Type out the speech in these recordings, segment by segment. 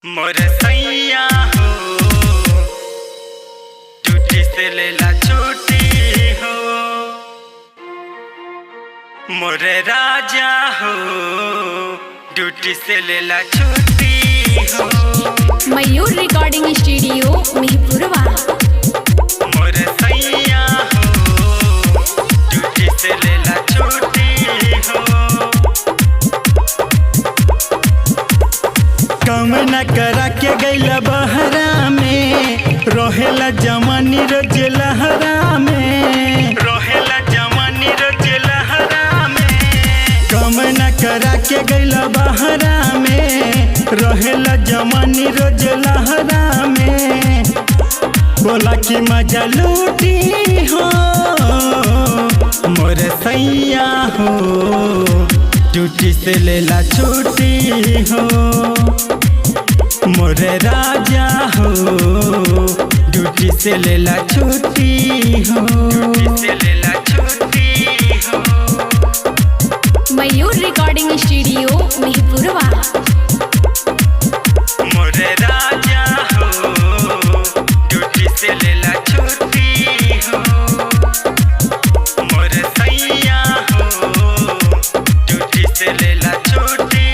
मोर सैया हो ड्यूटी से लेला छुट्टी हो। मोर राजा हो ड्यूटी से लेला छुट्टी हो। मयूर रिकॉर्डिंग स्टूडियो मिहीपुरवा। मोर सैया हो ड्यूटी से लेला छुट्टी हो। कम न करा के गैला बहरा में रहेला जवानी रोज लहरा में। रहेला जवानी रोज लहरा में। कम न करा के गैला बहरा में रहेला जवानी रोज लहरा में। बोला कि मजा लूटी हो मोर सैया हो ड्यूटी से लेला छुट्टी हो। मोर राजा हो ड्यूटी से लेला छुट्टी हो। ड्यूटी से लेला छुट्टी हो। मयूर रिकॉर्डिंग स्टूडियो मिहीपुरवा। मोर राजा हो ड्यूटी से लेला छुट्टी हो। मोर सैया हो ड्यूटी से लेला छुट्टी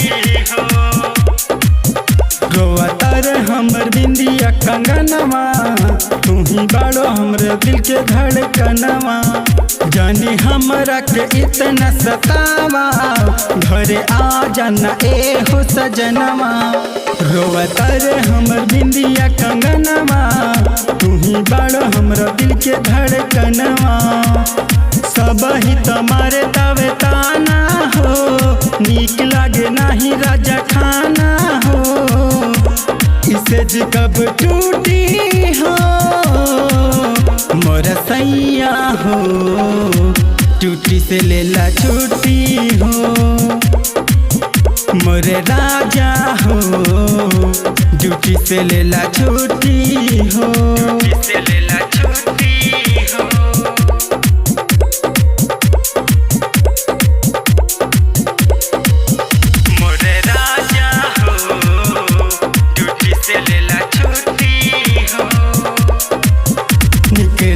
हो। रोवतर हमर बिंदिया कंगनवा तू ही बाड़ो हमरे दिल के धड़कनवा। जानी हमरा के इतना सतावा घरे आ जाना ए हो सजनवा। रोवतर हमर बिंदिया कंगनवा तू ही बाड़ो हमरा दिल के धड़कनवा। सब ही तुम्हारे तवे ताना हो नीक लागे नाही राजा खाना हो। इसे जी कब टूटी हो मोर सैया हो ड्यूटी से लेला छुट्टी हो। मोर राजा हो ड्यूटी से लेला छुट्टी हो। ड्यूटी से लेला छुट्टी हो।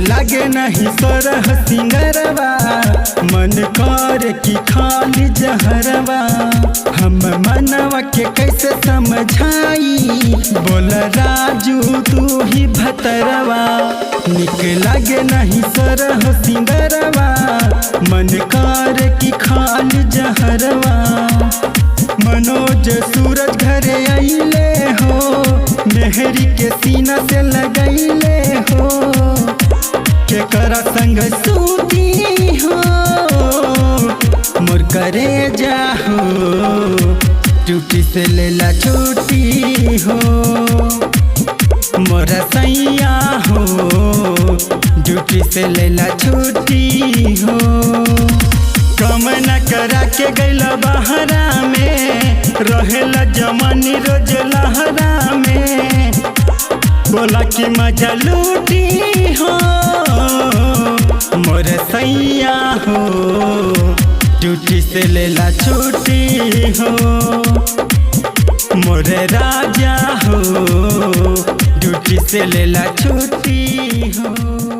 लागे नहीं सरह सिंगरवा मन कर की खाली जहरवा। हम मनवा के कैसे समझाई बोल राजू तू ही भतरवा। निक लागे नहीं सरह सिंगरवा मन कर की खाली जहरवा। मनोज सूरज घरे आइले हो मेहरी के सीना से लगैले हो। के करा संग सूती हो मोर करे जा हो ड्यूटी से लेला छुट्टी हो। मोर सैया हो ड्यूटी से लेला छुट्टी हो। कम न करा के गैला बहरा में रहेला जवानी रोज लहरा में। बोला कि मजा लूटी हो मोर सैया हो ड्यूटी से लेला छुट्टी हो। मोर राजा हो ड्यूटी से लेला छुट्टी हो।